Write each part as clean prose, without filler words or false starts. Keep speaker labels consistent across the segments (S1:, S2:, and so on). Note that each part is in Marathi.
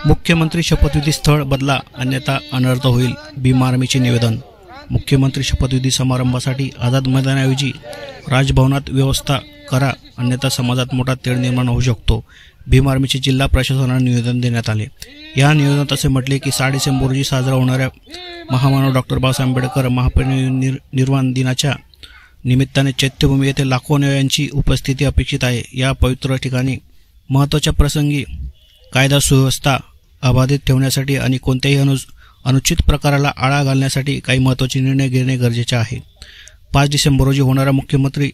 S1: मुख्यमंत्री शपथविधी स्थळ बदला अन्यथा अनर्थ होईल, भीम आर्मीचे निवेदन। मुख्यमंत्री शपथविधी समारंभासाठी आझाद मैदानाऐवजी राजभवनात व्यवस्था करा, अन्यथा समाजात मोठा तेढ निर्माण होऊ शकतो, भीम आर्मीचे जिल्हा प्रशासनाला निवेदन देण्यात आले। या निवेदनात असे म्हटले की 6 डिसेंबर रोजी साजरा होणाऱ्या महामानव डॉक्टर बाबासाहेब आंबेडकर महापरिनिर्वाण दिनाच्या निमित्ताने चैत्यभूमी येथे लाखो अनुयायांची उपस्थिती अपेक्षित आहे। या पवित्र ठिकाणी महत्त्वाच्या प्रसंगी कायदा सुव्यवस्था अबाधित ठेवण्यासाठी आणि कोणत्याही अनुचित प्रकाराला आळा घालण्यासाठी काही महत्त्वाचे निर्णय घेणे गरजेचे आहे। 5 डिसेंबर रोजी होणारा मुख्यमंत्री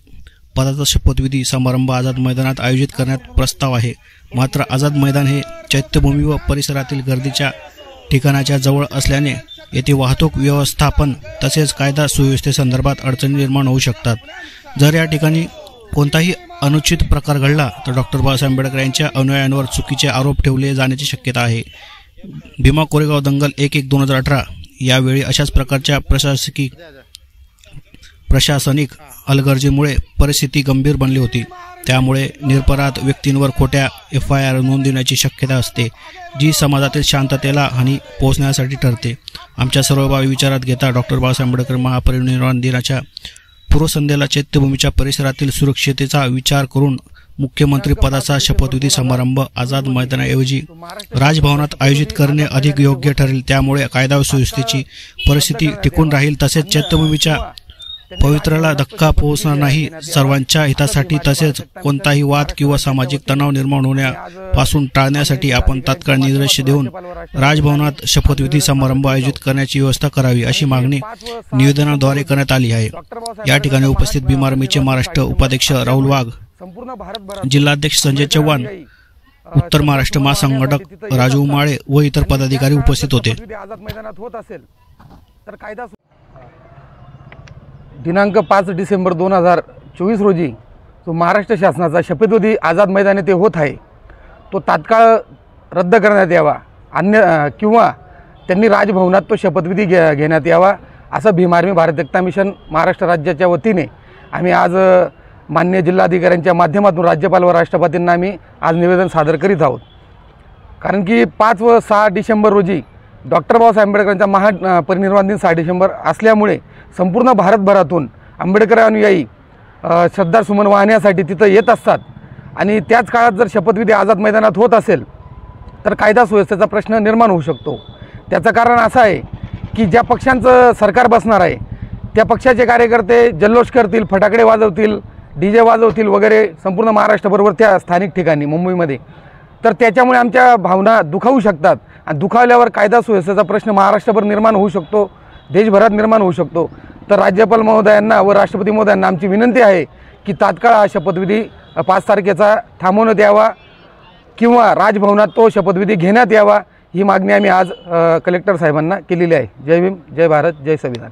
S1: पदाचा शपथविधी समारंभ आझाद मैदानात आयोजित करण्यात प्रस्ताव आहे। मात्र आझाद मैदान हे चैत्यभूमी व परिसरातील गर्दीच्या ठिकाणाच्या जवळ असल्याने येथे वाहतूक व्यवस्थापन तसेच कायदा सुव्यवस्थेसंदर्भात अडचणी निर्माण होऊ शकतात। जर या ठिकाणी कोणताही अनुचित प्रकार घडला तर डॉक्टर बाबासाहेब आंबेडकर यांच्या अनुयायांवर चुकीचे आरोप ठेवले जाण्याची शक्यता आहे। भीमा कोरेगाव दंगल 1/1/2018 यावेळी अशाच प्रकारच्या प्रशासनिक हलगर्जीमुळे परिस्थिती गंभीर बनली होती। त्यामुळे निरपराध व्यक्तींवर खोट्या FIR नोंदवण्याची शक्यता असते, जी समाजातील शांततेला हानी पोहोचण्यासाठी ठरते। आमच्या सर्व बाबी विचारात घेता डॉक्टर बाबासाहेब आंबेडकर महापरिनिर्वाण दिनाच्या पूर्वसंध्येला चैत्यभूमीच्या परिसरातील सुरक्षिततेचा विचार करून मुख्यमंत्री पदाचा शपथविधी समारंभ आझाद मैदानाऐवजी राजभवनात आयोजित करणे अधिक योग्य ठरेल। त्यामुळे कायदा व सुव्यवस्थेची परिस्थिती टिकून राहील, तसेच चैत्यभूमीच्या पवित्राला धक्का पोहोचणार नाही। सर्वांच्या हितासाठी तसेच कोणताही वाद किंवा सामाजिक तणाव निर्माण होण्यापासून टाळण्यासाठी आपण तात्काळ निर्देश देऊन राजभवनात शपथविधी समारंभ आयोजित करण्याची व्यवस्था करावी, अशी मागणी निवेदनाद्वारे करण्यात आली आहे। या ठिकाणी उपस्थित भीम आर्मीचे महाराष्ट्र उपाध्यक्ष राहुल वाघ, जिल्हाध्यक्ष संजय चव्हाण, उत्तर महाराष्ट्र महासंघटक राजू माळे व इतर पदाधिकारी उपस्थित होते।
S2: दिनांक 5 डिसेंबर 2024 रोजी जो महाराष्ट्र शासनाचा शपथविधी आझाद मैदान येथे होत आहे तो तात्काळ रद्द करण्यात यावा, किंवा त्यांनी राजभवनात तो शपथविधी घेण्यात यावा, असं भीम आर्मी भारत एकता मिशन महाराष्ट्र राज्याच्या वतीने आम्ही आज माननीय जिल्हाधिकाऱ्यांच्या माध्यमातून राज्यपाल व राष्ट्रपतींना आम्ही आज निवेदन सादर करीत आहोत। कारण की 5 व 6 डिसेंबर रोजी डॉक्टर बाबासाहेब आंबेडकरांचा महापरिनिर्वाण दिन 6 डिसेंबर असल्यामुळे संपूर्ण भारतभरातून आंबेडकर अनुयायी श्रद्धासुमन वाहण्यासाठी तिथं येत असतात आणि त्याच काळात जर शपथविधी आझाद मैदानात होत असेल तर कायदा सुव्यवस्थेचा प्रश्न निर्माण होऊ शकतो। त्याचं कारण असं आहे की ज्या पक्षांचं सरकार बसणार आहे त्या पक्षाचे कार्यकर्ते जल्लोष करतील, फटाकडे वाजवतील, DJ वाजवतील वगैरे संपूर्ण महाराष्ट्राबरोबर त्या स्थानिक ठिकाणी मुंबईमध्ये, तर त्याच्यामुळे आमच्या भावना दुखावू शकतात आणि दुखावल्यावर कायदा सुव्यवस्थेचा प्रश्न महाराष्ट्रभर निर्माण होऊ शकतो, देशभरात निर्माण होऊ शकतो। तर राज्यपाल महोदयांना व राष्ट्रपती महोदयांना आमची विनंती आहे की तात्काळ हा शपथविधी 5 तारखेचा थांबवण्यात यावा किंवा राजभवनात तो शपथविधी घेण्यात यावा, ही मागणी आम्ही आज कलेक्टर साहेबांना केलेली आहे। जय भीम, जय भारत, जय संविधान।